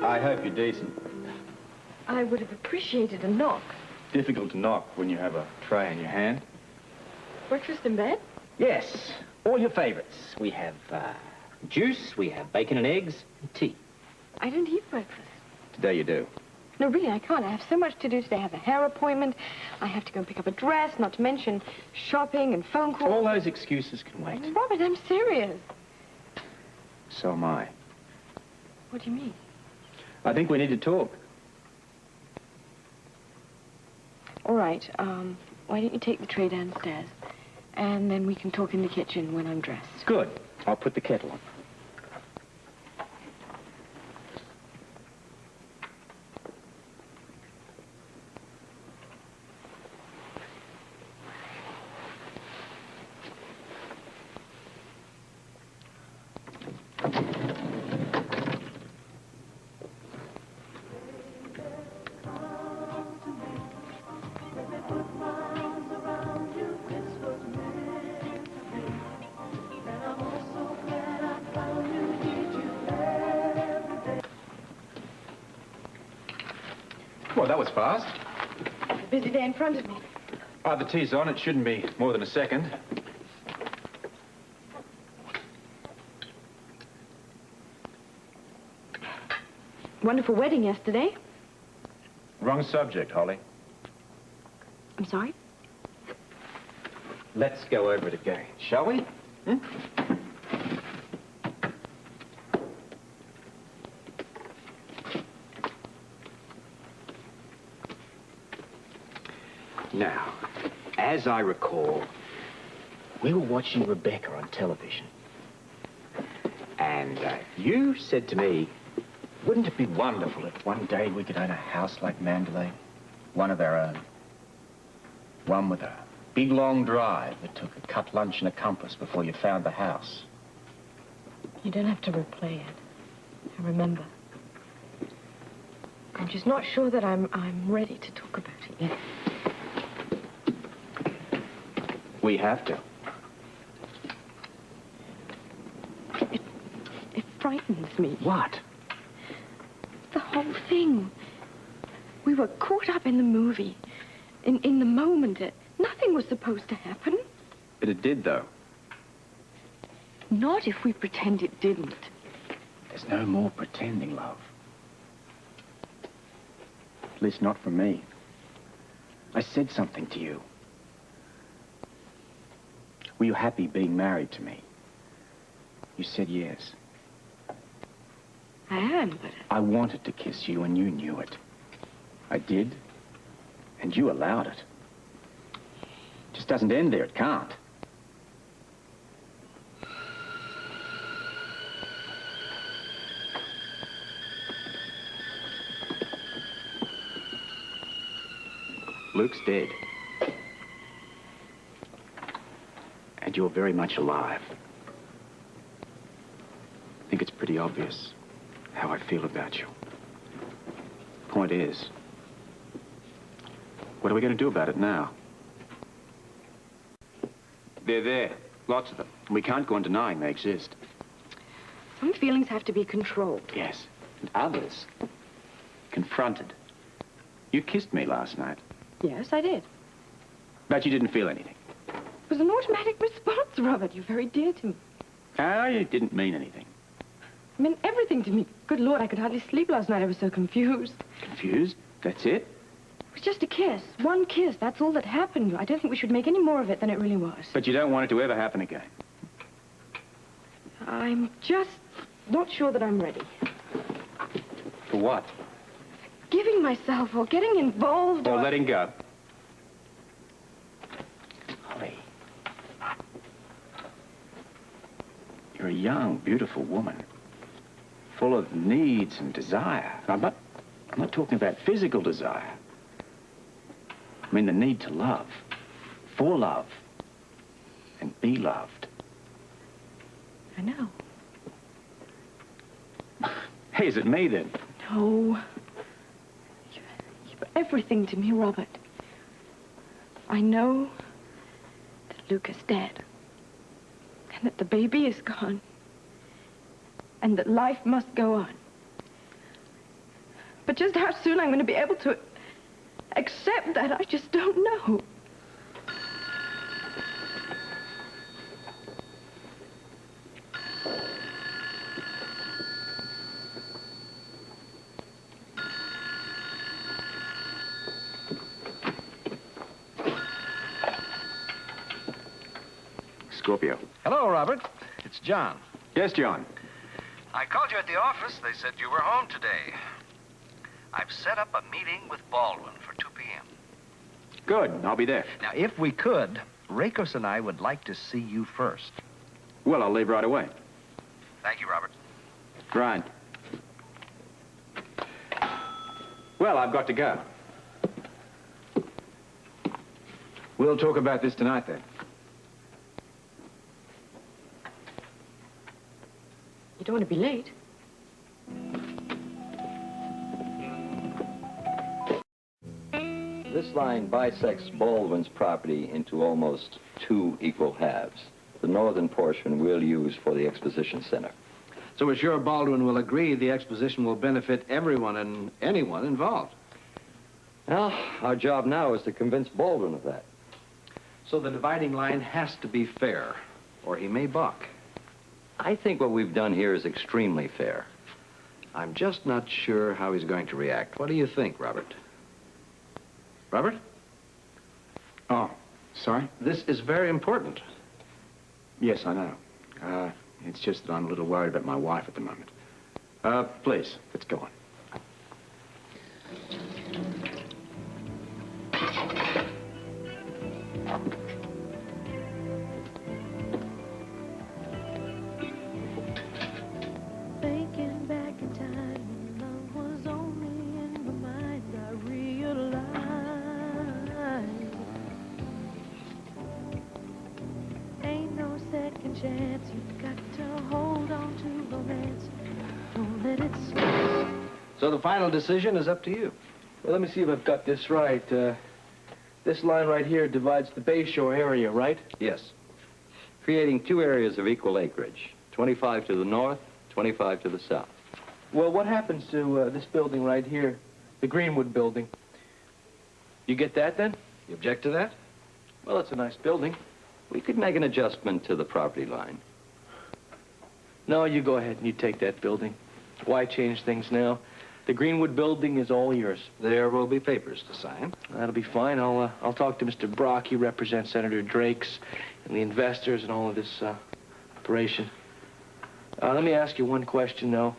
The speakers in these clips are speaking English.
I hope you're decent. I would have appreciated a knock. Difficult to knock when you have a tray in your hand. Breakfast in bed? Yes, all your favorites. We have juice, we have bacon and eggs, and tea. I don't eat breakfast. Today you do. No, really, I can't. I have so much to do today. I have a hair appointment. I have to go and pick up a dress, not to mention shopping and phone calls. All those excuses can wait. Robert, I'm serious. So am I. What do you mean? I think we need to talk. All right, why don't you take the tray downstairs, and then we can talk in the kitchen when I'm dressed. Good. I'll put the kettle on. Well, that was fast. A busy day in front of me. Oh, the tea's on. It shouldn't be more than a second. Wonderful wedding yesterday. Wrong subject, Holly. I'm sorry? Let's go over it again, shall we? Hmm? Now, as I recall, we were watching Rebecca on television. And you said to me, wouldn't it be wonderful if one day we could own a house like Mandalay? One of our own. One with a big, long drive that took a cut lunch and a compass before you found the house. You don't have to replay it. I remember. I'm just not sure that I'm ready to talk about it yet. We have to. It frightens me. What? The whole thing. We were caught up in the movie. In the moment. Nothing was supposed to happen. But it did, though. Not if we pretend it didn't. There's no more pretending, love. At least not from me. I said something to you. Were you happy being married to me? You said yes. I am, but... I wanted to kiss you, and you knew it. I did, and you allowed it. It just doesn't end there. It can't. Luke's dead. And you're very much alive. I think it's pretty obvious how I feel about you. Point is, what are we going to do about it now? They're there, lots of them. We can't go on denying they exist. Some feelings have to be controlled. Yes, and others confronted. You kissed me last night. Yes, I did. But you didn't feel anything. It was an automatic response, Robert. You're very dear to me. Oh, you didn't mean anything. It meant everything to me. Good Lord, I could hardly sleep last night. I was so confused. Confused? That's it? It was just a kiss. One kiss. That's all that happened. I don't think we should make any more of it than it really was. But you don't want it to ever happen again. I'm just not sure that I'm ready. For what? Giving myself or getting involved Or letting go. You're a young, beautiful woman, full of needs and desire. I'm not talking about physical desire. I mean the need to love, for love, and be loved. I know. Hey, is it me then? No. You're everything to me, Robert. I know that Luke is dead. And that the baby is gone. And that life must go on. But just how soon I'm going to be able to accept that, I just don't know. Scorpio. Hello, Robert. It's John. Yes, John. I called you at the office. They said you were home today. I've set up a meeting with Baldwin for 2 p.m. Good. I'll be there. Now, if we could, Rakos and I would like to see you first. Well, I'll leave right away. Thank you, Robert. Right. Well, I've got to go. We'll talk about this tonight, then. You don't want to be late. This line bisects Baldwin's property into almost 2 equal halves. The northern portion we'll use for the exposition center. So we're sure Baldwin will agree the exposition will benefit everyone and anyone involved. Well, our job now is to convince Baldwin of that. So the dividing line has to be fair, or he may balk. I think what we've done here is extremely fair. I'm just not sure how he's going to react. What do you think, Robert? Robert? Oh, sorry? This is very important. Yes, I know. It's just that I'm a little worried about my wife at the moment. Please, let's go on. Thinking back in time when love was only in my mind, I realized ain't no second chance. You've got to hold on to romance. Don't let it slip. So the final decision is up to you. Well, let me see if I've got this right. This line right here divides the Bayshore area, right? Yes. Creating 2 areas of equal acreage. 25 to the north, 25 to the south. Well, what happens to this building right here, the Greenwood building? You get that, then? You object to that? Well, it's a nice building. We could make an adjustment to the property line. No, you go ahead and you take that building. Why change things now? The Greenwood building is all yours. There will be papers to sign. That'll be fine. I'll talk to Mr. Brock. He represents Senator Drake's and the investors and all of this operation. Let me ask you one question, though.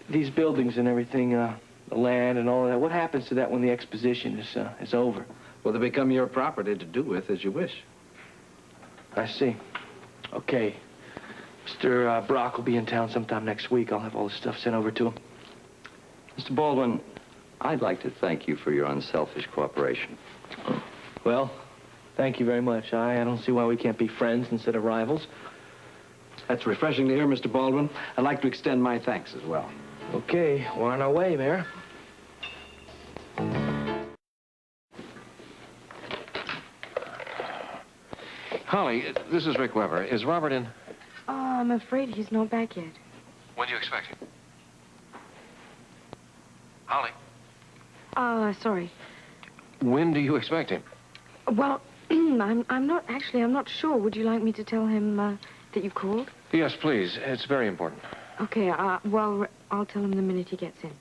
These buildings and everything, the land and all of that, what happens to that when the exposition is over? Well, they become your property to do with as you wish. I see. Okay. Mr. Brock will be in town sometime next week. I'll have all this stuff sent over to him. Mr. Baldwin, I'd like to thank you for your unselfish cooperation. Well, thank you very much. I don't see why we can't be friends instead of rivals. That's refreshing to hear, Mr. Baldwin. I'd like to extend my thanks as well. Okay, we're on our way, Mayor. Holly, this is Rick Weber. Is Robert in? Oh, I'm afraid he's not back yet. When do you expect him? Holly, Sorry. when do you expect him? Well, I'm not sure. Would you like me to tell him that you called? Yes, please. It's very important. Okay, well, I'll tell him the minute he gets in.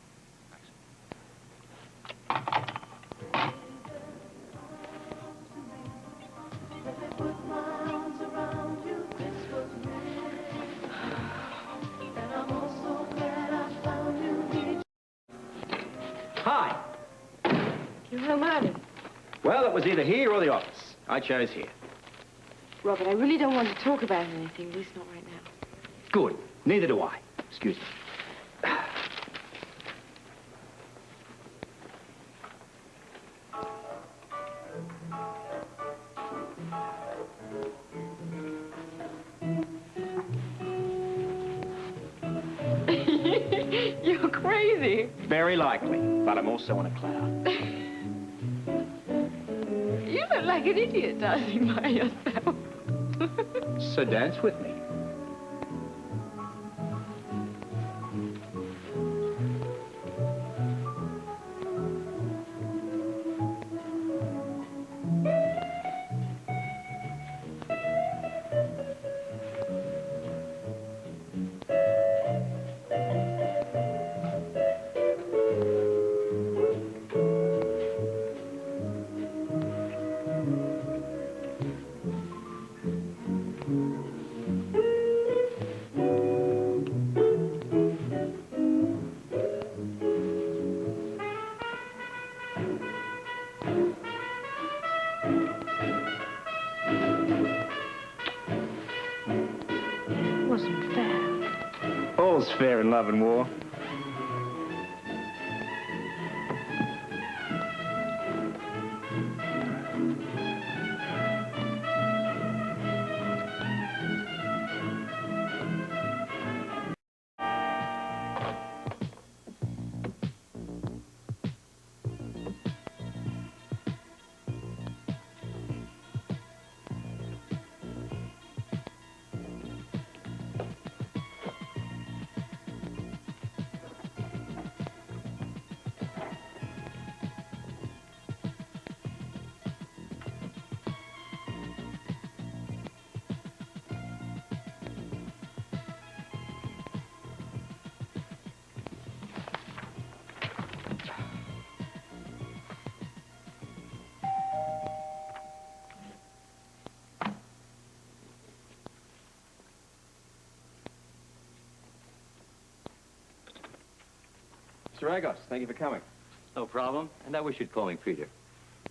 Put my arms around you, this was real. And I'm also glad I found you. Hi. You're home early. Well, it was either here or the office. I chose here. Robert, I really don't want to talk about anything, at least not right now. Good. Neither do I. Excuse me. You're crazy. Very likely, but I'm also on a cloud. You look like an idiot dancing by yourself. So dance with me. in love and war. Mr. Agos, thank you for coming. No problem. And I wish you'd call me Peter.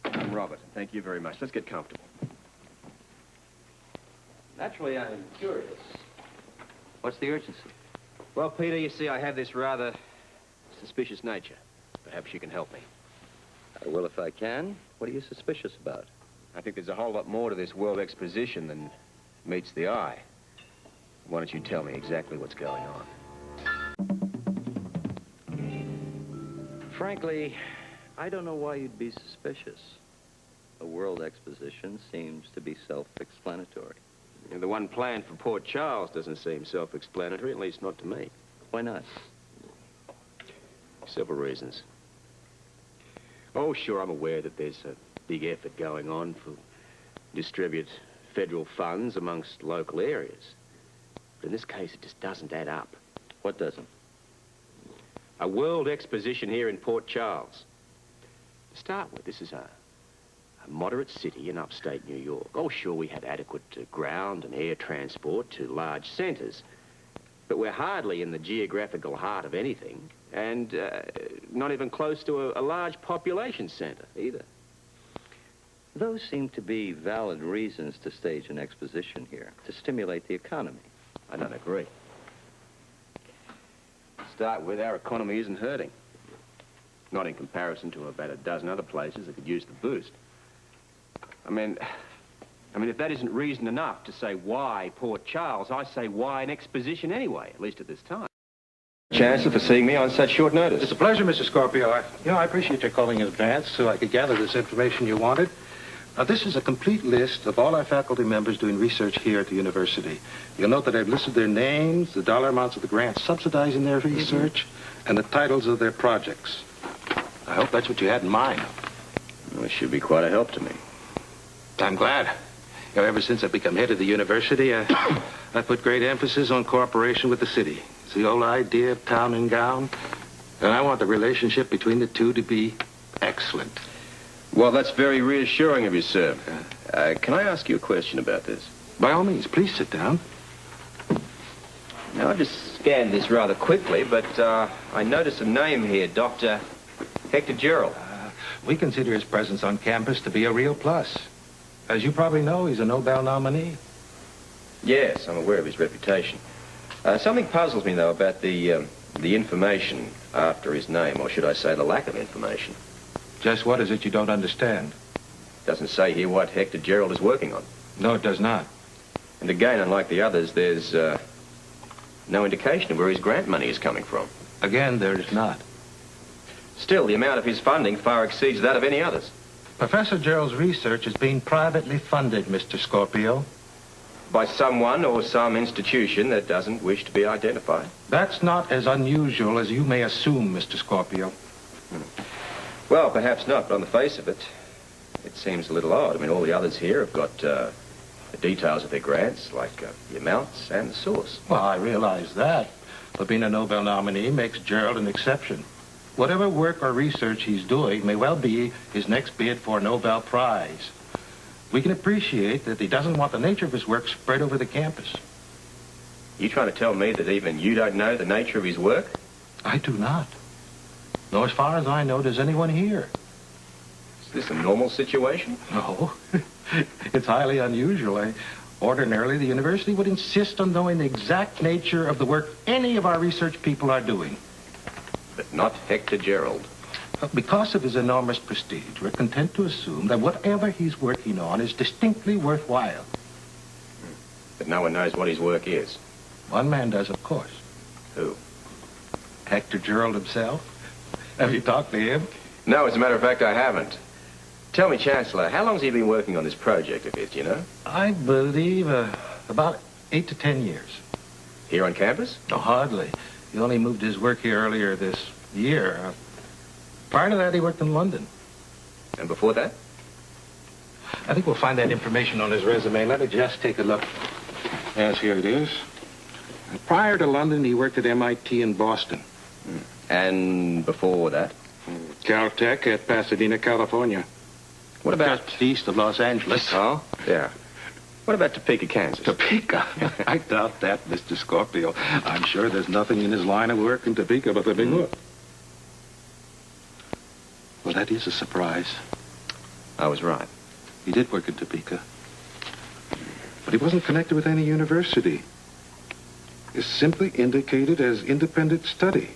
I'm Robert. Thank you very much. Let's get comfortable. Naturally, I'm curious. What's the urgency? Well, Peter, you see, I have this rather suspicious nature. Perhaps you can help me. I will if I can. What are you suspicious about? I think there's a whole lot more to this World Exposition than meets the eye. Why don't you tell me exactly what's going on? Frankly, I don't know why you'd be suspicious. A World Exposition seems to be self-explanatory. And the one planned for Port Charles doesn't seem self-explanatory, at least not to me. Why not? Several reasons. Oh, sure, I'm aware that there's a big effort going on to distribute federal funds amongst local areas. But in this case, it just doesn't add up. What doesn't? A World Exposition here in Port Charles. To start with, this is a moderate city in upstate New York. Oh, sure, we have adequate ground and air transport to large centres. But we're hardly in the geographical heart of anything, and not even close to a large population centre either. Those seem to be valid reasons to stage an exposition here, to stimulate the economy. I don't agree. To start with, our economy isn't hurting. Not in comparison to about a dozen other places that could use the boost. I mean, if that isn't reason enough to say why Port Charles, I say why an exposition anyway, at least at this time. Chancellor, for seeing me on such short notice. It's a pleasure, Mr. Scorpio. I appreciate your calling in advance so I could gather this information you wanted. Now, this is a complete list of all our faculty members doing research here at the university. You'll note that I've listed their names, the dollar amounts of the grants subsidizing their research, and the titles of their projects. I hope that's what you had in mind. Well, it should be quite a help to me. I'm glad. You know, ever since I've become head of the university, I put great emphasis on cooperation with the city. It's the old idea of town and gown, and I want the relationship between the two to be excellent. Well, that's very reassuring of you, sir. Can I ask you a question about this? By all means, please sit down. Now, I just scanned this rather quickly, but I noticed a name here, Dr. Hector Gerald. We consider his presence on campus to be a real plus. As you probably know, he's a Nobel nominee. Yes, I'm aware of his reputation. Something puzzles me, though, about the information after his name, or should I say the lack of information. Just what is it you don't understand? Doesn't say here what Hector Gerald is working on. No, it does not. And again, unlike the others, there's no indication of where his grant money is coming from. Again, there is not. Still, the amount of his funding far exceeds that of any others. Professor Gerald's research is being privately funded, Mr. Scorpio. By someone or some institution that doesn't wish to be identified. That's not as unusual as you may assume, Mr. Scorpio. Well, perhaps not, but on the face of it, it seems a little odd. I mean, all the others here have got the details of their grants, like the amounts and the source. Well, I realize that. But being a Nobel nominee makes Gerald an exception. Whatever work or research he's doing may well be his next bid for a Nobel Prize. We can appreciate that he doesn't want the nature of his work spread over the campus. You trying to tell me that even you don't know the nature of his work? I do not. Nor as far as I know, does anyone here. Is this a normal situation? No. It's highly unusual. Ordinarily, the university would insist on knowing the exact nature of the work any of our research people are doing. But not Hector Gerald. Because of his enormous prestige, we're content to assume that whatever he's working on is distinctly worthwhile. But no one knows what his work is. One man does, of course. Who? Hector Gerald himself. Have you talked to him? No, as a matter of fact, I haven't. Tell me, Chancellor, how long's he been working on this project of his, do you know? I believe about 8 to 10 years. Here on campus? No, hardly. He only moved his work here earlier this year. Prior to that, he worked in London. And before that? I think we'll find that information on his resume. Let me just take a look. Yes, here it is. Prior to London, he worked at MIT in Boston. And before that? Caltech at Pasadena, California. What about... Just east of Los Angeles. Oh, yeah. What about Topeka, Kansas? Topeka? I doubt that, Mr. Scorpio. I'm sure there's nothing in his line of work in Topeka but the big one. Well, that is a surprise. I was right. He did work in Topeka. But he wasn't connected with any university. It's simply indicated as independent study.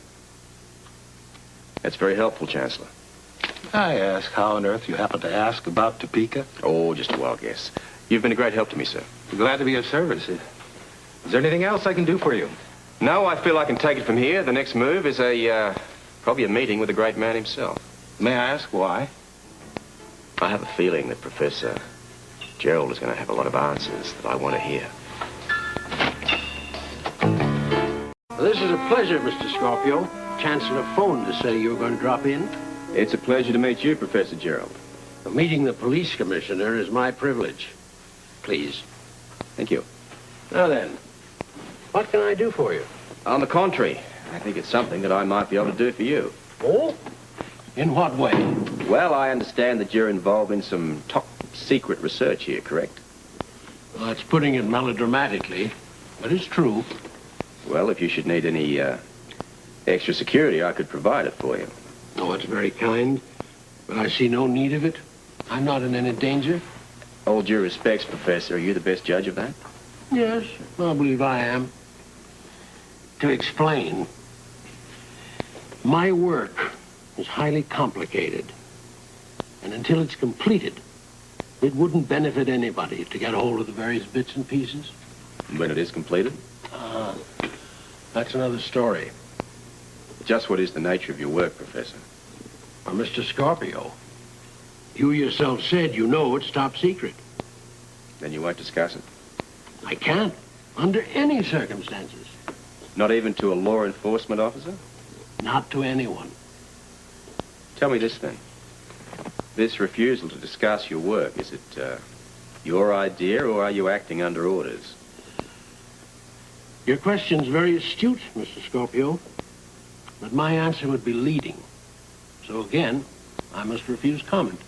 That's very helpful, Chancellor. I ask how on earth you happen to ask about Topeka. Oh, just a wild guess. You've been a great help to me, sir. Glad to be of service. Is there anything else I can do for you? No, I feel I can take it from here. The next move is probably a meeting with the great man himself. May I ask why? I have a feeling that Professor Gerald is going to have a lot of answers that I want to hear. This is a pleasure, Mr. Scorpio. Chancellor phoned to say you were going to drop in. It's a pleasure to meet you, Professor Gerald. Meeting the police commissioner is my privilege. Please. Thank you. Now then, what can I do for you? On the contrary, I think it's something that I might be able to do for you. Oh? In what way? Well, I understand that you're involved in some top secret research here, correct? Well, that's putting it melodramatically, but it's true. Well, if you should need any extra security, I could provide it for you. Oh, it's very kind, but I see no need of it. I'm not in any danger. All due respects, Professor, are you the best judge of that? Yes, I believe I am. To explain, my work is highly complicated, and until it's completed, it wouldn't benefit anybody to get a hold of the various bits and pieces. When it is completed? That's another story. Just what is the nature of your work, Professor? Well, Mr. Scorpio, you yourself said you know it's top secret. Then you won't discuss it? I can't, under any circumstances. Not even to a law enforcement officer? Not to anyone. Tell me this, then. This refusal to discuss your work, is it your idea, or are you acting under orders? Your question's very astute, Mr. Scorpio, but my answer would be leading. So again, I must refuse comment.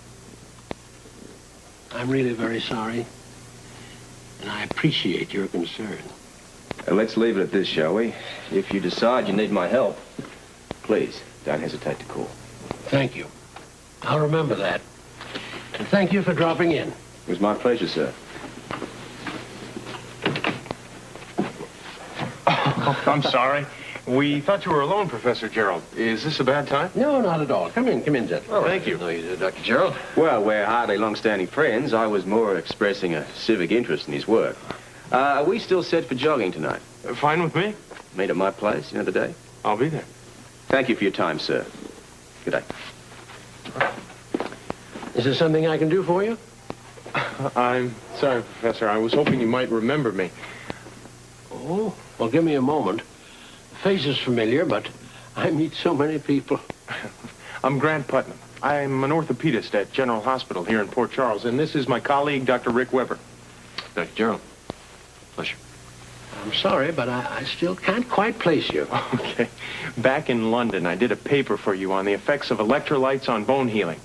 I'm really very sorry, and I appreciate your concern. Let's leave it at this, shall we? If you decide you need my help, please, don't hesitate to call. Thank you. I'll remember that. And thank you for dropping in. It was my pleasure, sir. Oh, I'm sorry. We thought you were alone, Professor Gerald. Is this a bad time? No, not at all. Come in, gentlemen. Oh, thank you. No, you did, Dr. Gerald. Well, we're hardly long-standing friends. I was more expressing a civic interest in his work. Are we still set for jogging tonight? Fine with me. Meet at my place another day? I'll be there. Thank you for your time, sir. Good day. Is there something I can do for you? I'm sorry, Professor. I was hoping you might remember me. Oh, well, give me a moment. The face is familiar, but I meet so many people. I'm Grant Putnam. I'm an orthopedist at General Hospital here in Port Charles, and this is my colleague, Dr. Rick Weber. Dr. Gerald. Pleasure. I'm sorry, but I still can't quite place you. Okay. Back in London, I did a paper for you on the effects of electrolytes on bone healing.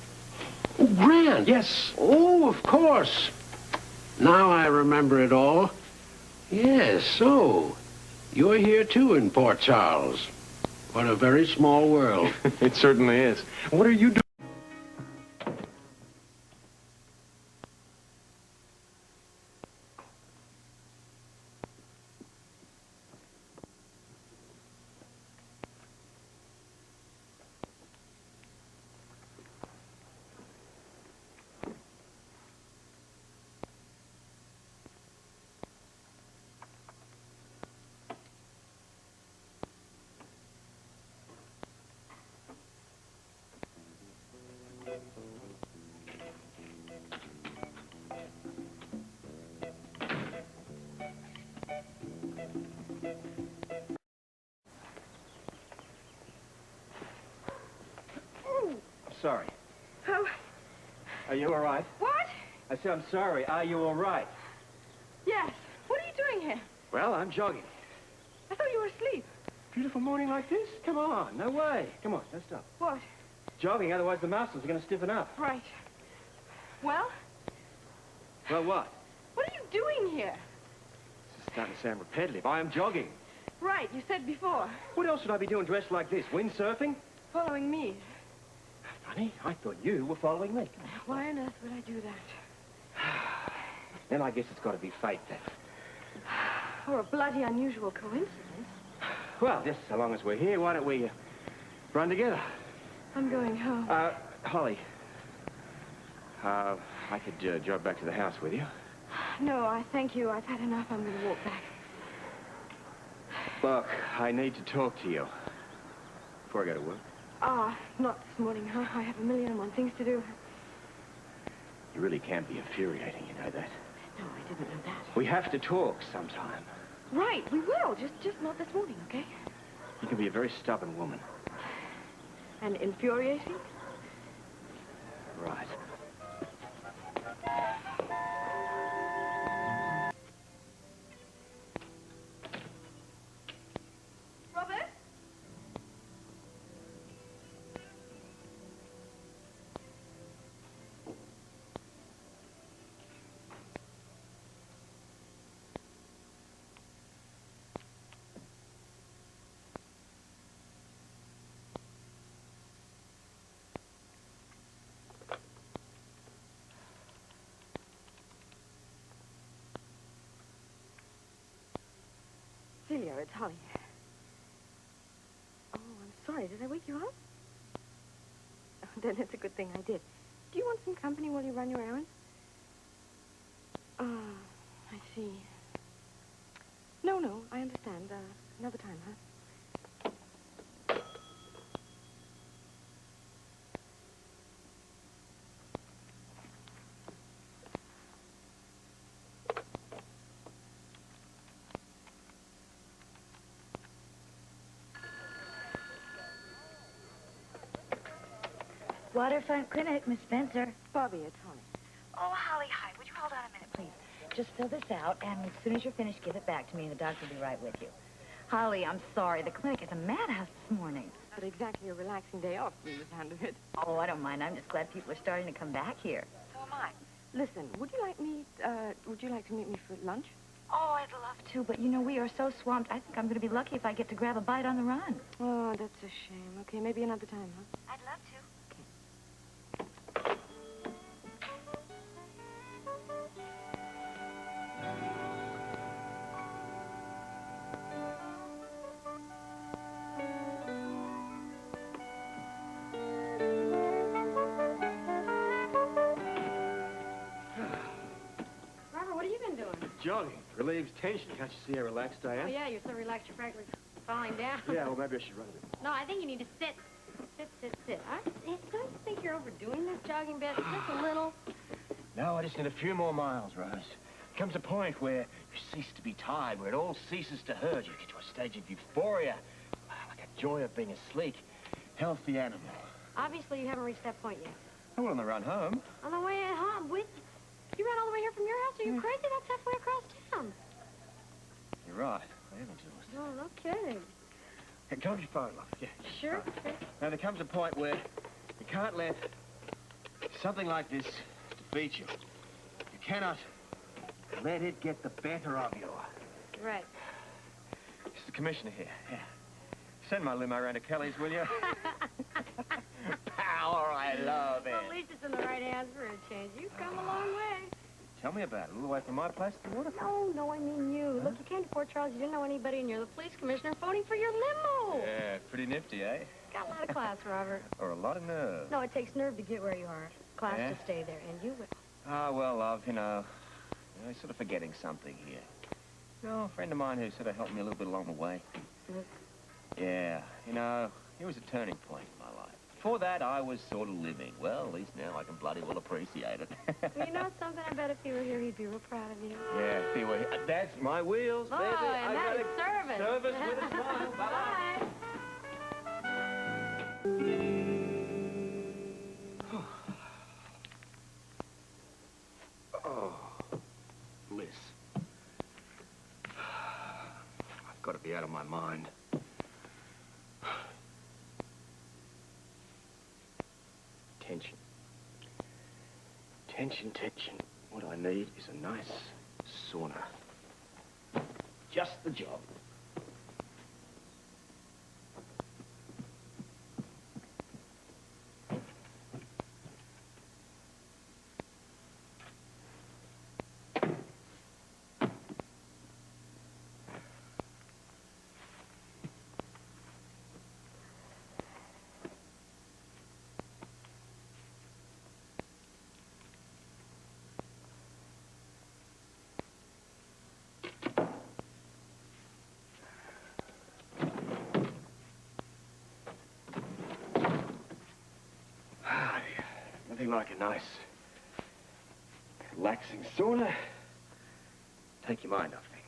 Oh, Grant. Yes. Oh, of course. Now I remember it all. Yes, so you're here, too, in Port Charles. What a very small world. It certainly is. What are you doing? sorry. Oh, Are you all right? what? I said, I'm sorry. Are you all right? Yes. What are you doing here? Well, I'm jogging. I thought you were asleep. Beautiful morning like this? Come on, no way. Come on, don't stop. What? Jogging, otherwise the muscles are going to stiffen up. Right. Well, Well, what? what are you doing here? This is starting to sound repetitive. I am jogging. Right, you said before. What else would I be doing dressed like this? Windsurfing? Following me. Funny, I thought you were following me. Why on earth would I do that? Then I guess it's got to be fate, then. Or a bloody unusual coincidence. Well, just so long as we're here, why don't we run together? I'm going home. Holly. I could drive back to the house with you. No, I thank you. I've had enough. I'm going to walk back. Look, I need to talk to you before I go to work. Not this morning, huh? I have 1,000,001 things to do. You really can be infuriating, you know that. No, I didn't know that. We have to talk sometime. Right, we will. Just not this morning, okay? You can be a very stubborn woman. And infuriating? Right. Robert? Celia, it's Holly. Oh, I'm sorry. Did I wake you up? Oh, then it's a good thing I did. Do you want some company while you run your errands? Oh, I see. No, I understand. Another time, huh? Waterfront Clinic, Miss Spencer. Bobby, it's Holly. Oh, Holly, hi. Would you hold on a minute, please? Just fill this out, and as soon as you're finished, give it back to me, and the doctor will be right with you. Holly, I'm sorry. The clinic is a madhouse this morning. Not exactly a relaxing day off from the sound of it. Oh, I don't mind. I'm just glad people are starting to come back here. So am I. Listen, would you like to meet me for lunch? Oh, I'd love to, but you know, we are so swamped. I think I'm going to be lucky if I get to grab a bite on the run. Oh, that's a shame. Okay, maybe another time, huh? I'd love to. Jogging. Relieves tension. Can't you see how relaxed I am? Oh, yeah, you're so relaxed you're practically falling down. Yeah, well, maybe I should run a bit. No, I think you need to sit. Sit. Don't you think you're overdoing this jogging bit? Just a little. No, I just need a few more miles, Rose. There comes a point where you cease to be tired, where it all ceases to hurt. You get to a stage of euphoria, like a joy of being a sleek, healthy animal. Obviously, you haven't reached that point yet. Well, on the run home. On the way at home, you ran all the way here from your house? Are you crazy? That's halfway across town. You're right. I am exhausted. No, no kidding. Hey, go to your phone, love. Yeah. Sure. Now, there comes a point where you can't let something like this defeat you. You cannot let it get the better of you. Right. This is the commissioner here. Yeah. Send my limo around to Kelly's, will you? Power, I love it. Well, at least it's in the right hands for a change. You've come a long way. Tell me about it. A little way from my place to the waterfront. No, I mean you. Look, you came to Port Charles, you didn't know anybody, and you're the police commissioner phoning for your limo. Yeah, pretty nifty, eh? Got a lot of class, Robert. Or a lot of nerve. No, it takes nerve to get where you are. Class Yeah? to stay there, and you will. Ah, well, love, you know, you're sort of forgetting something here. You know, a friend of mine who sort of helped me a little bit along the way. Yeah, you know, it was a turning point in my life. Before that, I was sort of living. Well, at least now I can bloody well appreciate it. Well, you know something? I bet if he were here, he'd be real proud of you. Yeah, if he were here. That's my wheels, Oh, baby. and I that is service. Service with a smile. Bye-bye. Bye. be out of my mind. Tension. Tension, tension. What I need is a nice sauna. Just the job. Nothing like a nice, relaxing sauna. Take your mind off things.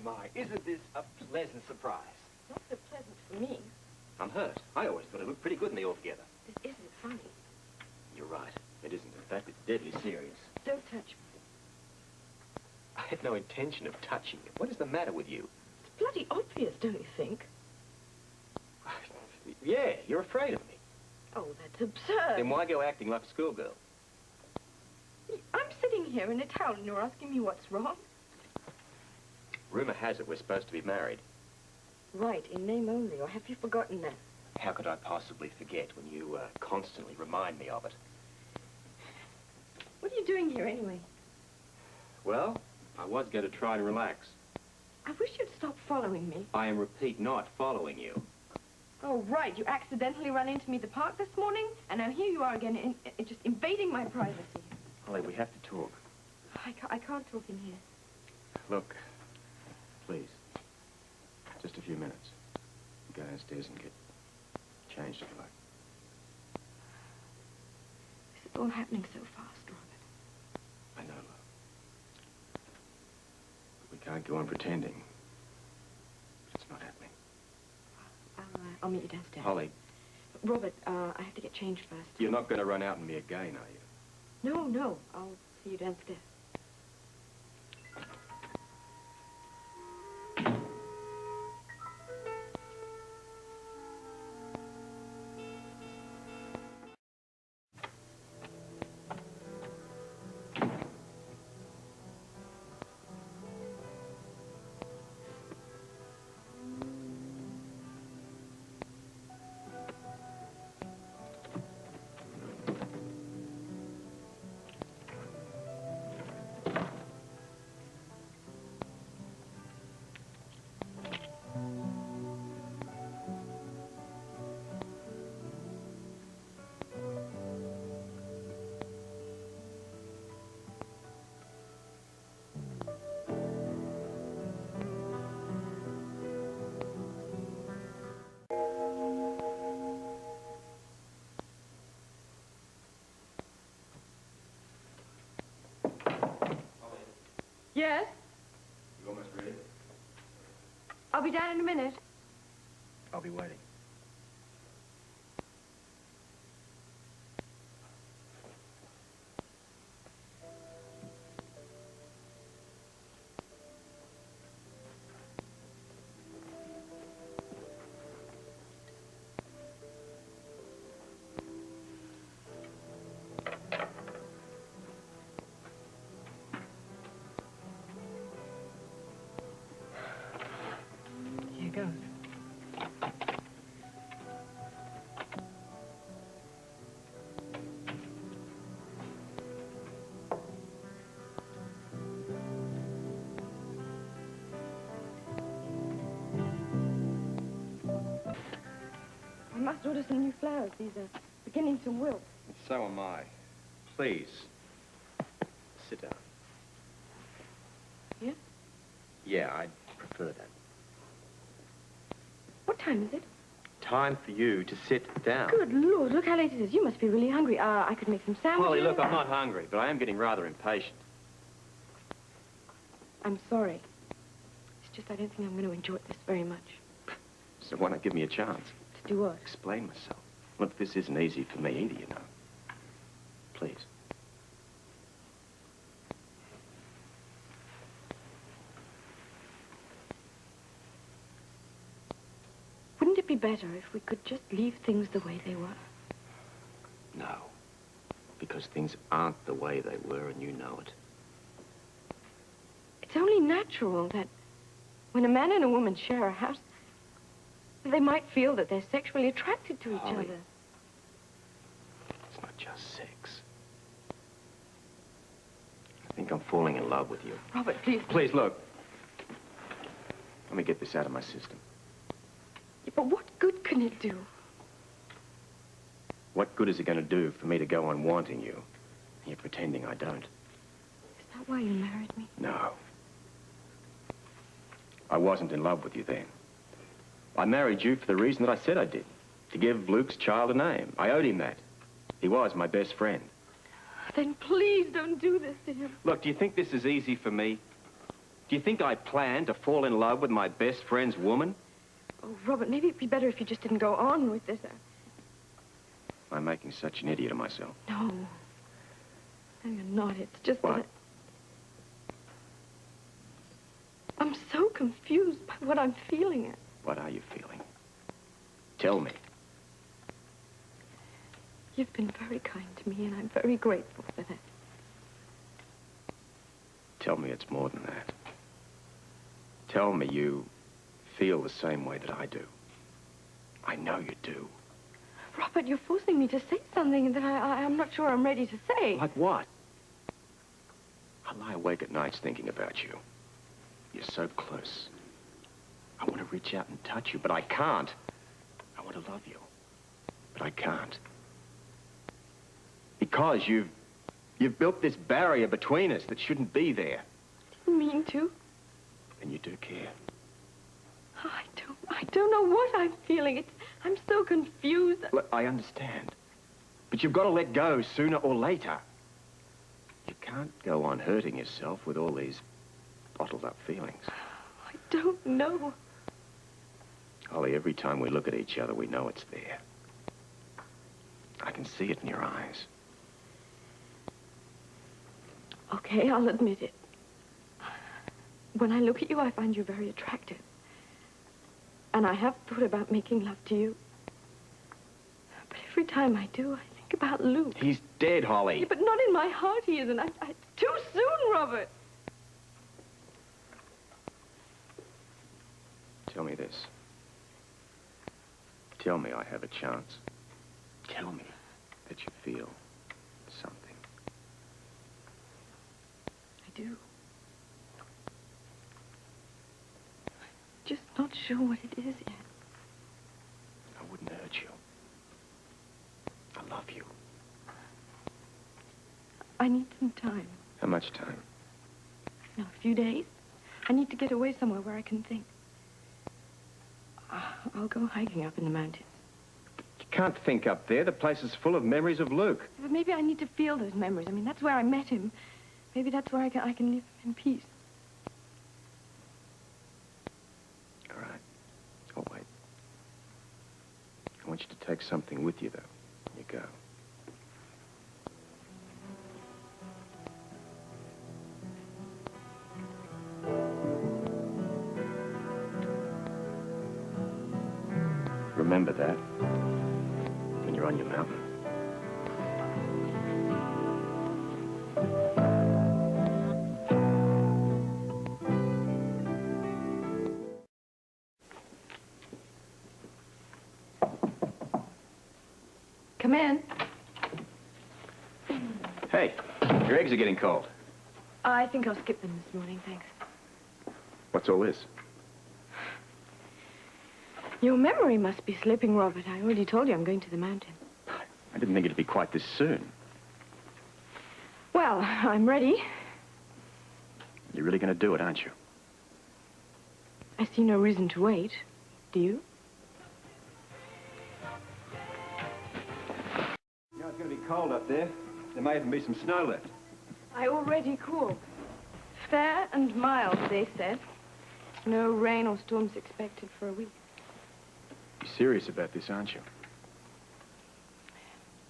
My. Isn't this a pleasant surprise? Not so pleasant for me. I'm hurt. I always thought it looked pretty good in the altogether. This isn't funny. You're right. It isn't. In fact, it's deadly serious. Don't touch me. I had no intention of touching you. What is the matter with you? It's bloody obvious, don't you think? Yeah, you're afraid of me. Oh, that's absurd. Then why go acting like a schoolgirl? I'm sitting here in a towel and you're asking me what's wrong? Rumor has it we're supposed to be married. Right, in name only, or have you forgotten that? How could I possibly forget when you constantly remind me of it? What are you doing here anyway? Well, I was going to try and relax. I wish you'd stop following me. I am, repeat, not following you. Oh, right, you accidentally ran into me at the park this morning, and now here you are again, just invading my privacy. Holly, we have to talk. I can't talk in here. Look, please, just a few minutes. Go downstairs and get changed if you like. This is all happening so fast, Robert. I know, love. But we can't go on pretending. It's not happening. I'll meet you downstairs. Holly. Robert, I have to get changed first. You're not going to run out and me again, are you? No, I'll see you downstairs. Yes? You almost ready? I'll be down in a minute. I'll be waiting. Here goes. I must order some new flowers. These are beginning to wilt. So am I. Please, sit down. Yeah? Yeah, I'd prefer that. What time is it? time for you to sit down. Good Lord, look how late it is. You must be really hungry. I could make some sandwiches. Holly, look, I'm not hungry, but I am getting rather impatient. I'm sorry. It's just I don't think I'm going to enjoy this very much. So why not give me a chance? To do what? Explain myself. Look, this isn't easy for me either, you know. Please. Wouldn't it be better if we could just leave things the way they were? No. Because things aren't the way they were, and you know it. It's only natural that when a man and a woman share a house, they might feel that they're sexually attracted to each Holly. other. It's not just sex. I think I'm falling in love with you. Robert, please. Please, look. Let me get this out of my system. Yeah, but what good can it do? What good is it going to do for me to go on wanting you, and you're pretending I don't? Is that why you married me? No. I wasn't in love with you then. I married you for the reason that I said I did. To give Luke's child a name. I owed him that. He was my best friend. Then please don't do this to him. Look, do you think this is easy for me? Do you think I planned to fall in love with my best friend's woman? Oh, Robert, maybe it'd be better if you just didn't go on with this. I'm making such an idiot of myself. No. No, you're not. It's just What? that I'm so confused by what I'm feeling. What are you feeling? Tell me. You've been very kind to me, and I'm very grateful for that. Tell me it's more than that. Tell me you feel the same way that I do. I know you do. Robert, you're forcing me to say something that I'm not sure I'm ready to say. Like what? I lie awake at nights thinking about you. You're so close. I want to reach out and touch you, but I can't. I want to love you, but I can't. Because you've built this barrier between us that shouldn't be there. Didn't mean to. And you do care. I don't know what I'm feeling. I'm so confused. Look, I understand. But you've got to let go sooner or later. You can't go on hurting yourself with all these bottled up feelings. I don't know. Holly, every time we look at each other, we know it's there. I can see it in your eyes. Okay, I'll admit it. When I look at you, I find you very attractive. And I have thought about making love to you. But every time I do, I think about Luke. He's dead, Holly. Yeah, but not in my heart he isn't. Too soon, Robert. Tell me this. Tell me I have a chance. Tell me that you feel something. I do. I'm just not sure what it is yet. I wouldn't hurt you. I love you. I need some time. How much time? No, a few days. I need to get away somewhere where I can think. I'll go hiking up in the mountains. You can't think up there. The place is full of memories of Luke. But maybe I need to feel those memories. I mean, that's where I met him. Maybe that's where I can live in peace. All right. I'll wait. I want you to take something with you, though, when you go. Remember that when you're on your mountain. Come in. Hey, your eggs are getting cold. I think I'll skip them this morning, thanks. What's all this? Your memory must be slipping, Robert. I already told you I'm going to the mountain. I didn't think it'd be quite this soon. Well, I'm ready. You're really going to do it, aren't you? I see no reason to wait. Do you? cold up there. There may even be some snow left. I already cooled. Fair and mild, they said. No rain or storms expected for a week. You're serious about this, aren't you?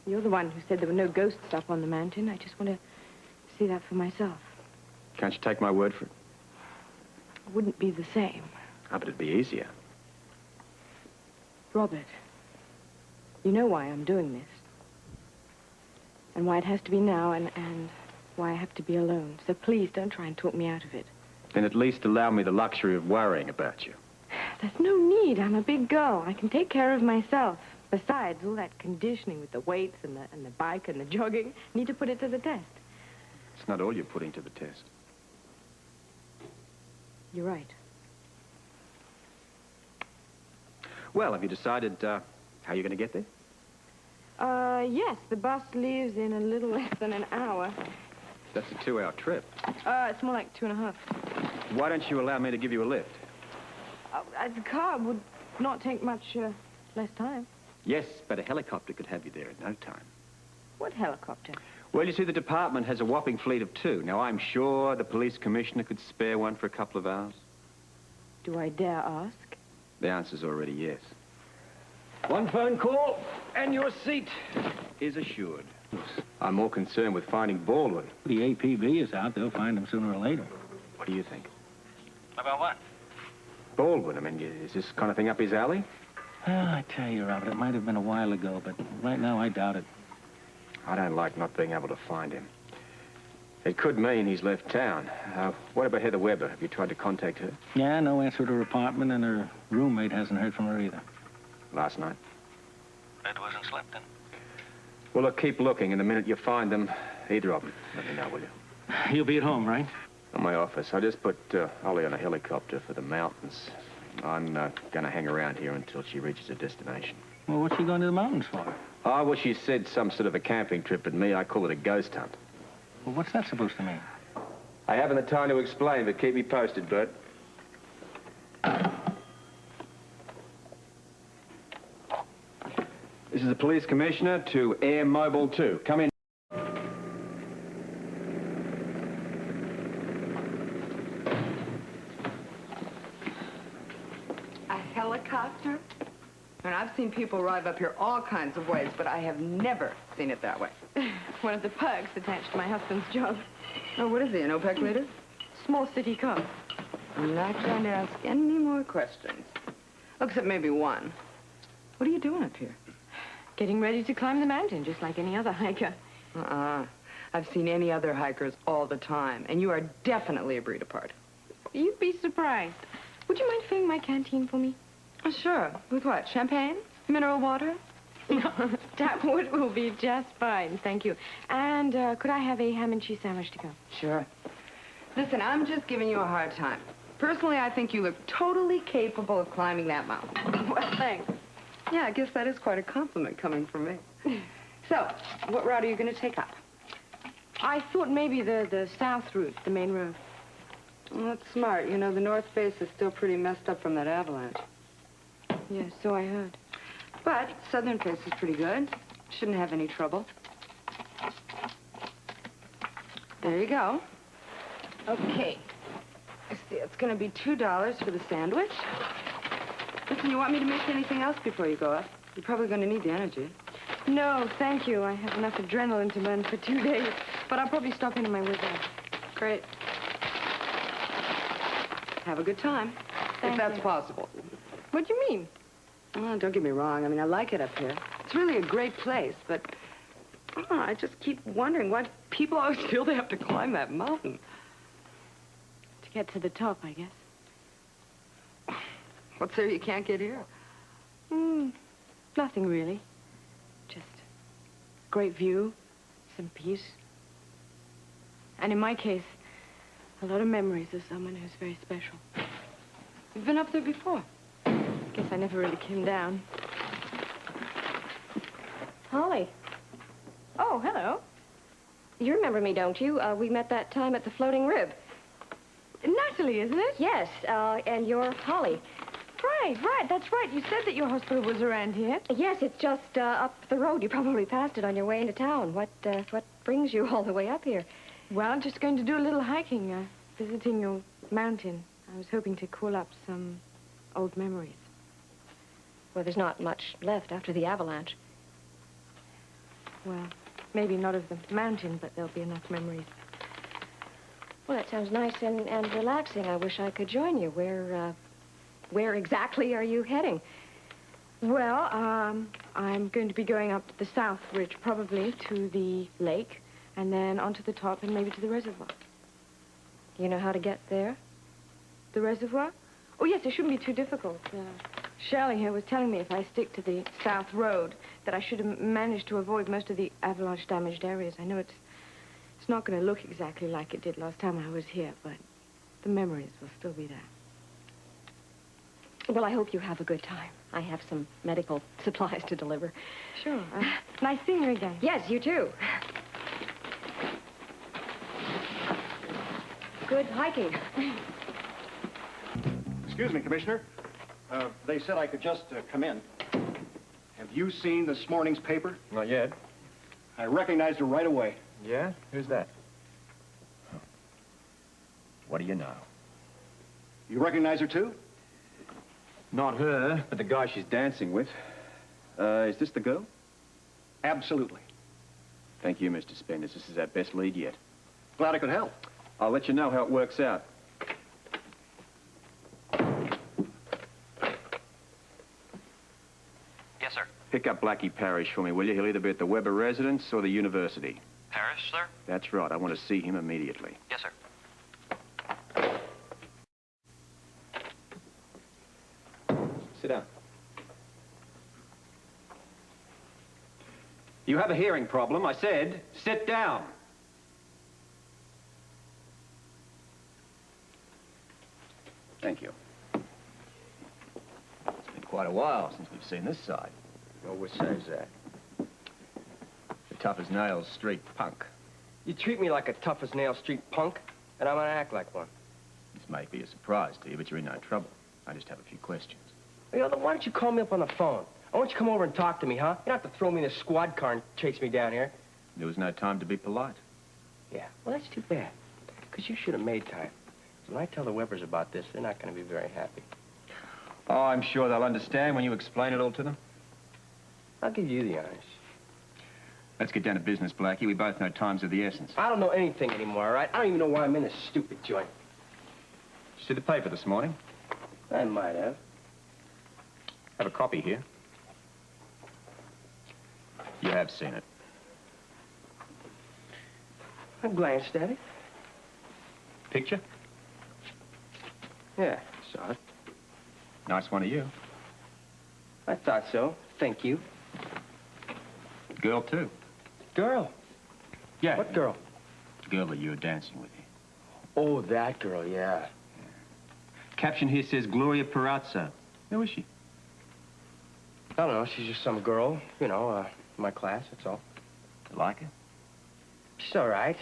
You're the one who said there were no ghosts up on the mountain. I just want to see that for myself. Can't you take my word for it? It wouldn't be the same. Ah, but it'd be easier. Robert, you know why I'm doing this. And why it has to be now, and why I have to be alone. So please don't try and talk me out of it. Then at least allow me the luxury of worrying about you. There's no need. I'm a big girl. I can take care of myself. Besides, all that conditioning with the weights and the bike and the jogging, need to put it to the test. It's not all you're putting to the test. You're right. Well, have you decided how you're going to get there? Yes, the bus leaves in a little less than an hour. That's a 2-hour trip. It's more like 2.5. Why don't you allow me to give you a lift? The car would not take much less time. Yes, but a helicopter could have you there in no time. What helicopter? Well, you see, the department has a whopping fleet of 2. Now, I'm sure the police commissioner could spare one for a couple of hours. Do I dare ask? The answer's already yes. One phone call, and your seat is assured. I'm more concerned with finding Baldwin. The APB is out. They'll find him sooner or later. What do you think? About what? Baldwin, I mean, is this kind of thing up his alley? I tell you, Robert, it might have been a while ago, but right now I doubt it. I don't like not being able to find him. It could mean he's left town. What about Heather Weber? Have you tried to contact her? Yeah, no answer to her apartment, and her roommate hasn't heard from her either. Last night? Bed wasn't slept in. Well, look, keep looking, and the minute you find them, either of them, let me know, will you? You'll be at home, right? At my office. I just put Holly on a helicopter for the mountains. I'm going to hang around here until she reaches her destination. Well, what's she going to the mountains for? Oh, well, she said some sort of a camping trip, but me, I call it a ghost hunt. Well, what's that supposed to mean? I haven't the time to explain, but keep me posted, Bert. This is the police commissioner to Air Mobile 2. Come in. A helicopter? And I've seen people arrive up here all kinds of ways, but I have never seen it that way. One of the perks attached to my husband's job. Oh, what is he, an OPEC leader? Small city cop. I'm not going to ask any more questions. Except maybe one. What are you doing up here? Getting ready to climb the mountain, just like any other hiker. I've seen any other hikers all the time, and you are definitely a breed apart. You'd be surprised. Would you mind filling my canteen for me? Oh, sure. With what? Champagne? Mineral water? Tap water will be just fine, thank you. And could I have a ham and cheese sandwich to go? Sure. Listen, I'm just giving you a hard time. Personally, I think you look totally capable of climbing that mountain. Well, thanks. Yeah, I guess that is quite a compliment coming from me. So, what route are you going to take up? I thought maybe the south route, the main road. Well, that's smart. You know, the north face is still pretty messed up from that avalanche. Yes, so I heard. But southern face is pretty good. Shouldn't have any trouble. There you go. Okay. I see, it's going to be $2 for the sandwich. Listen, you want me to make anything else before you go up? You're probably going to need the energy. No, thank you. I have enough adrenaline to burn for 2 days. But I'll probably stop in on my way back. Great. Have a good time. Thank if that's you. possible. What do you mean? Well, don't get me wrong. I mean, I like it up here. It's really a great place, but I just keep wondering why people always feel they have to climb that mountain. To get to the top, I guess. What's there you can't get here? Nothing really. Just great view, some peace. And in my case, a lot of memories of someone who's very special. You've been up there before. Guess I never really came down. Holly. Oh, hello. You remember me, don't you? We met that time at the Floating Rib. Natalie, isn't it? Yes, and you're Holly. right. That's right. You said that your hospital was around here. Yes, it's just up the road. You probably passed it on your way into town. What brings you all the way up here? Well, just going to do a little hiking, visiting your mountain. I was hoping to call up some old memories. Well, there's not much left after the avalanche. Well, maybe not of the mountain, but there'll be enough memories. Well, that sounds nice and relaxing. I wish I could join you. Where exactly are you heading? Well, I'm going to be going up to the South Ridge, probably to the lake, and then onto the top and maybe to the reservoir. You know how to get there? The reservoir? Oh, yes, it shouldn't be too difficult. Shirley here was telling me if I stick to the South Road that I should have managed to avoid most of the avalanche-damaged areas. I know it's not going to look exactly like it did last time I was here, but the memories will still be there. Well, I hope you have a good time. I have some medical supplies to deliver. Sure. Nice seeing you again. Yes, you too. Good hiking. Excuse me, Commissioner. They said I could just come in. Have you seen this morning's paper? Not yet. I recognized her right away. Yeah? Who's that? What do you know? You recognize her, too? Not her, but the guy she's dancing with. Is this the girl? Absolutely. Thank you, Mr. Spenders. This is our best lead yet. Glad I could help. I'll let you know how it works out. Yes, sir. Pick up Blackie Parrish for me, will you? He'll either be at the Weber residence or the university. Parrish, sir? That's right. I want to see him immediately. Yes, sir. Sit down. You have a hearing problem. I said, sit down. Thank you. It's been quite a while since we've seen this side. Well, which side's that? The tough-as-nails street punk. You treat me like a tough-as-nail street punk, and I'm gonna act like one. This may be a surprise to you, but you're in no trouble. I just have a few questions. You know, why don't you call me up on the phone? I want you to come over and talk to me, huh? You don't have to throw me in a squad car and chase me down here. There was no time to be polite. Yeah, well, that's too bad. Because you should have made time. When I tell the Webbers about this, they're not going to be very happy. Oh, I'm sure they'll understand when you explain it all to them. I'll give you the honors. Let's get down to business, Blackie. We both know time's of the essence. I don't know anything anymore, all right? I don't even know why I'm in this stupid joint. Did you see the paper this morning? I might have. Have a copy here. You have seen it. I glanced at it. Picture? Yeah, saw it. Nice one of you. I thought so. Thank you. Girl, too. Girl? Yeah. What girl? The girl that you were dancing with here. Oh, that girl, yeah. Caption here says Gloria Perazzo. Who is she? I don't know. She's just some girl, you know, my class, that's all. You like her? She's all right.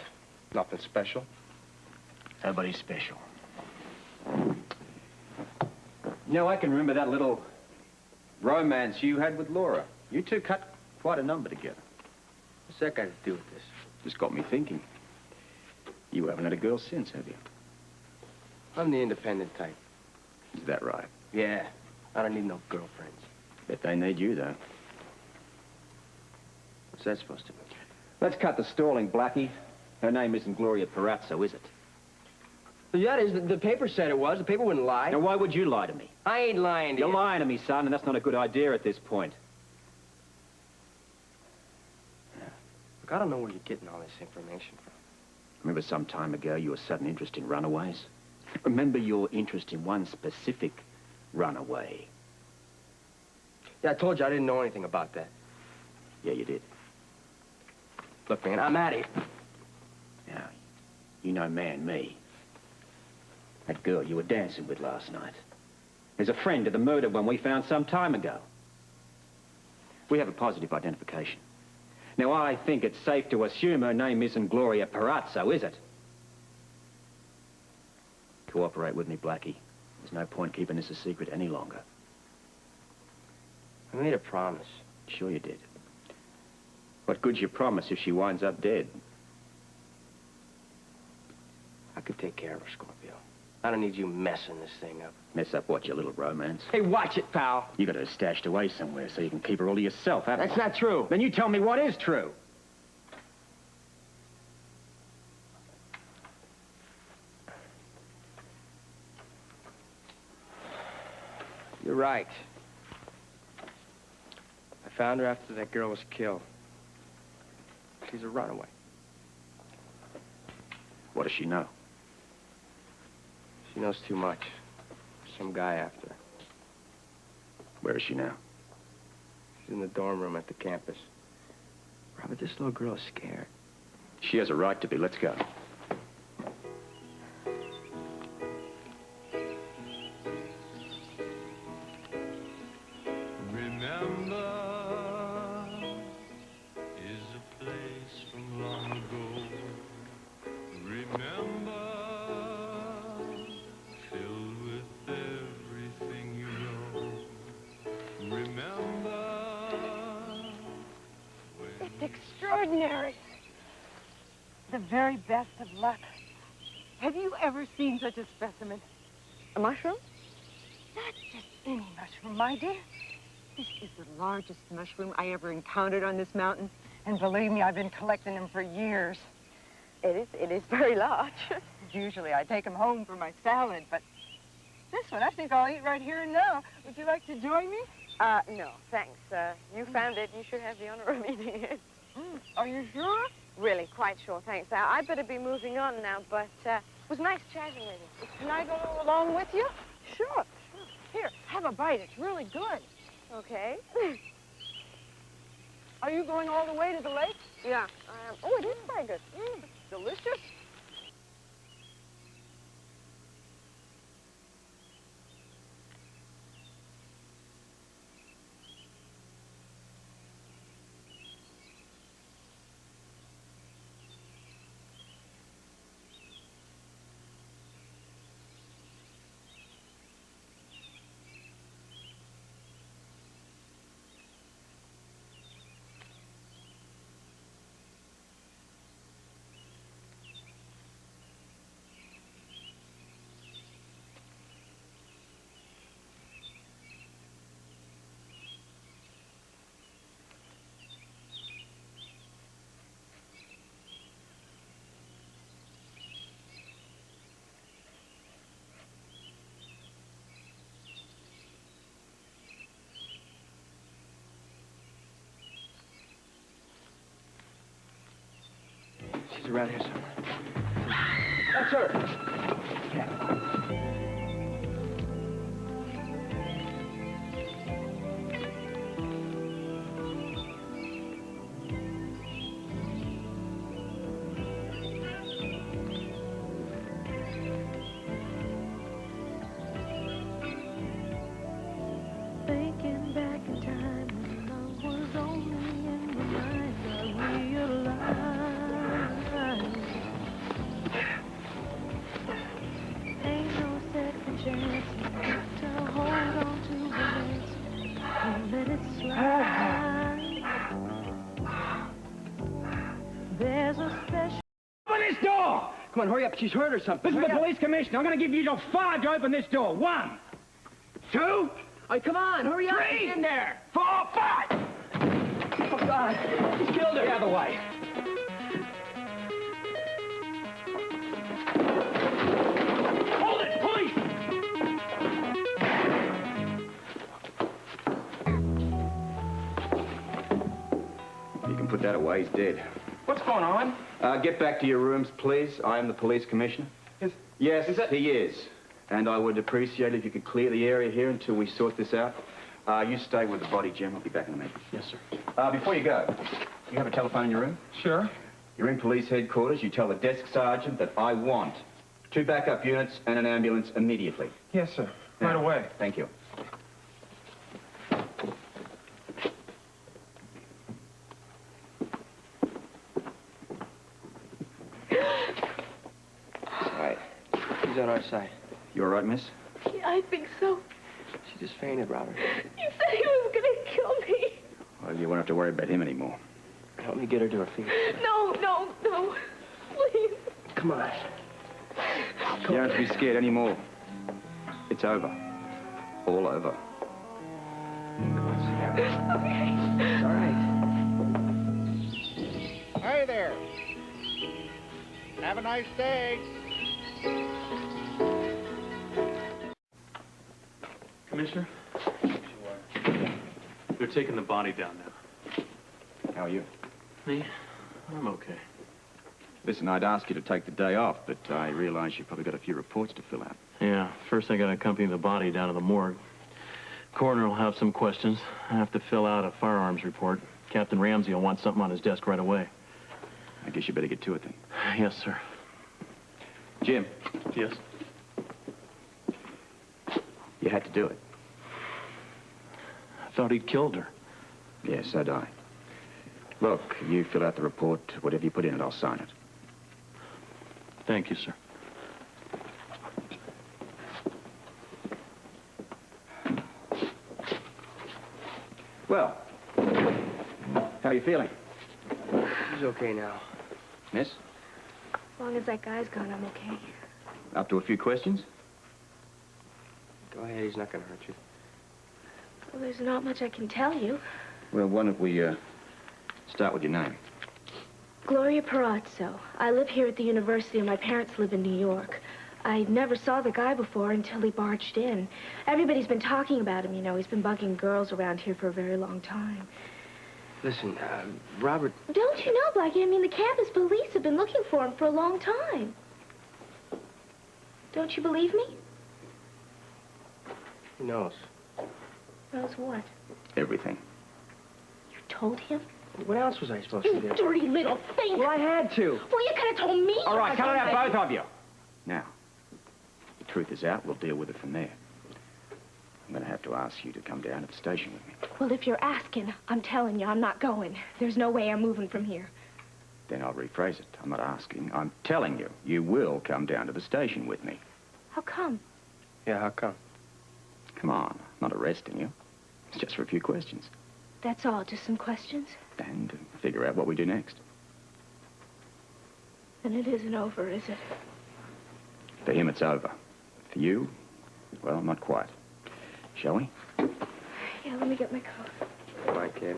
Nothing special. Nobody special. You know, I can remember that little romance you had with Laura. You two cut quite a number together. What's that got to do with this? Just got me thinking. You haven't had a girl since, have you? I'm the independent type. Is that right? Yeah. I don't need no girlfriends. Bet they need you, though. What's that supposed to mean? Let's cut the stalling, Blackie. Her name isn't Gloria Perazzo, is it? Yeah, it is. The paper said it was. The paper wouldn't lie. Now, why would you lie to me? I ain't lying to you. You're lying to me, son, and that's not a good idea at this point. Look, I don't know where you're getting all this information from. Remember some time ago your sudden interest in runaways? Remember your interest in one specific runaway? Yeah, I told you I didn't know anything about that. Yeah, you did. Look, man, I'm out of here. Now, you know me. That girl you were dancing with last night. There's a friend of the murdered one we found some time ago. We have a positive identification. Now, I think it's safe to assume her name isn't Gloria Perazzo, is it? Cooperate with me, Blackie. There's no point keeping this a secret any longer. I made a promise. Sure you did. What good's your promise if she winds up dead? I could take care of her, Scorpio. I don't need you messing this thing up. Mess up what, your little romance? Hey, watch it, pal. You got her stashed away somewhere so you can keep her all to yourself, haven't That's you? not true. Then you tell me what is true. You're right. I found her after that girl was killed. She's a runaway. What does she know? She knows too much. Some guy after her. Where is she now? She's in the dorm room at the campus. Robert, this little girl is scared. She has a right to be. Let's go. Extraordinary. The very best of luck. Have you ever seen such a specimen? A mushroom? Not just any mushroom, my dear. This is the largest mushroom I ever encountered on this mountain. And believe me, I've been collecting them for years. It is very large. Usually I take them home for my salad, but this one I think I'll eat right here and now. Would you like to join me? No, thanks. You found it. You should have the honor of eating it. Are you sure? Really, quite sure, thanks. I'd better be moving on now, but it was nice chatting with you. Can I go along with you? Sure. Here, have a bite. It's really good. Okay. Are you going all the way to the lake? Yeah. Oh, it is very good. Delicious. She's around here somewhere. That's her. Thinking back in time when love was only in my mind, I realized ain't no second chance. You have to hold on to romance and let it slide. There's a special. Open this door! Come on, hurry up. She's hurt or something. This is the police commissioner. I'm going to give you till 5 to open this door. 1, 2. Oh, come on, hurry up. 3. Get in there. 4, 5. Oh, God. He's killed her. The other way. Hold it, police! You can put that away. He's dead. What's going on? Get back to your rooms, please. I am the police commissioner. Yes, he is. And I would appreciate it if you could clear the area here until we sort this out. You stay with the body, Jim. I'll be back in a minute. Yes, sir. Before you go, you have a telephone in your room? Sure. You're in police headquarters. You tell the desk sergeant that I want 2 backup units and an ambulance immediately. Yes, sir. Right away. Thank you. All right. He's on our side. You all right, miss? Yeah, I think so. She just fainted, Robert. You said he was going to kill me. Well, you won't have to worry about him anymore. Help me get her to her feet. No, no, no. Please. Come on. You don't have to be scared anymore. It's over. All over. Okay. All right. Hey there. Have a nice day. Commissioner? They're taking the body down now. How are you? Me? I'm okay. Listen, I'd ask you to take the day off, but I realize you've probably got a few reports to fill out. Yeah, first I gotta accompany the body down to the morgue. Coroner will have some questions. I have to fill out a firearms report. Captain Ramsey will want something on his desk right away. I guess you better get to it then. Yes, sir. Jim. Yes? You had to do it. I thought he'd killed her. Yes, so do I. Look, you fill out the report. Whatever you put in it, I'll sign it. Thank you, sir. Well, how are you feeling? She's okay now. Miss? As long as that guy's gone, I'm okay. Up to a few questions? Go ahead, he's not gonna hurt you. Well, there's not much I can tell you. Well, why don't we, start with your name? Gloria Perazzo. I live here at the university, and my parents live in New York. I never saw the guy before until he barged in. Everybody's been talking about him, you know. He's been bugging girls around here for a very long time. Listen, Robert... Don't you know, Blackie? I mean, the campus police have been looking for him for a long time. Don't you believe me? Who knows? Knows what? Everything. You told him? What else was I supposed to do? You dirty little thing! Well, I had to. Well, you could have told me. All right, cut it out, both of you. Now, the truth is out. We'll deal with it from there. I'm going to have to ask you to come down to the station with me. Well, if you're asking, I'm telling you, I'm not going. There's no way I'm moving from here. Then I'll rephrase it. I'm not asking. I'm telling you. You will come down to the station with me. How come? Yeah, how come? Come on. I'm not arresting you. It's just for a few questions. That's all, just some questions? And figure out what we do next. Then it isn't over, is it? For him, it's over. For you, well, not quite. Shall we? Yeah, let me get my coat. Come on, kid.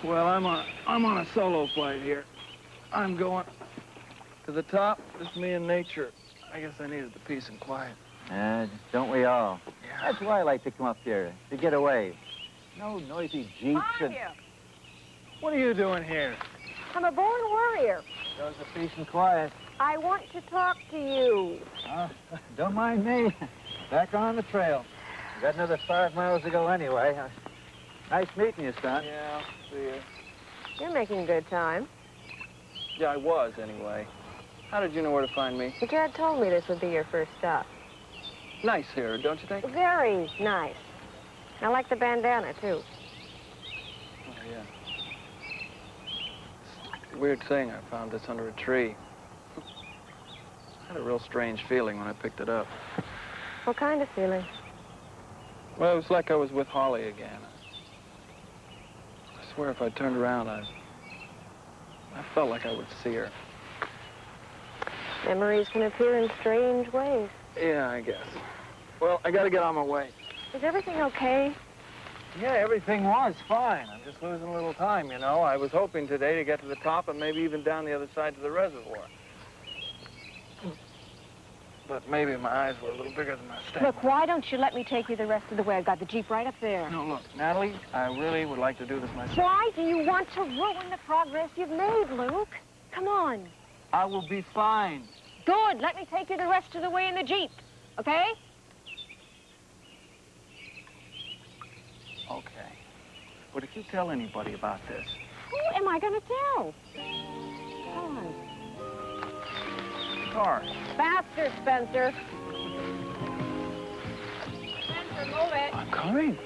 Well, I'm on a solo flight here. I'm going to the top. Just me and nature. I guess I needed the peace and quiet. Don't we all? Yeah. That's why I like to come up here, to get away. No noisy jeeps and... What are you doing here? I'm a born warrior. Those are peace and quiet. I want to talk to you. Don't mind me. Back on the trail. Got another 5 miles to go anyway. Nice meeting you, son. Yeah, see you. You're making good time. Yeah, I was, anyway. How did you know where to find me? Your dad told me this would be your first stop. Nice here, don't you think? Very nice. I like the bandana, too. Oh, yeah. It's a weird thing. I found this under a tree. I had a real strange feeling when I picked it up. What kind of feeling? Well, it was like I was with Holly again. I swear if I turned around, I felt like I would see her. Memories can appear in strange ways. Yeah, I guess. Well, I gotta get on my way. Is everything okay? Yeah, everything was fine. I'm just losing a little time, you know. I was hoping today to get to the top and maybe even down the other side to the reservoir. but maybe my eyes were a little bigger than my stamina. Look, why don't you let me take you the rest of the way? I've got the Jeep right up there. No, look, Natalie, I really would like to do this myself. Why do you want to ruin the progress you've made, Luke? Come on. I will be fine. Good. Let me take you the rest of the way in the Jeep. Okay? Okay. But if you tell anybody about this... Who am I going to tell? Come on. Car. Faster, Spencer. Spencer, move it. I'm coming.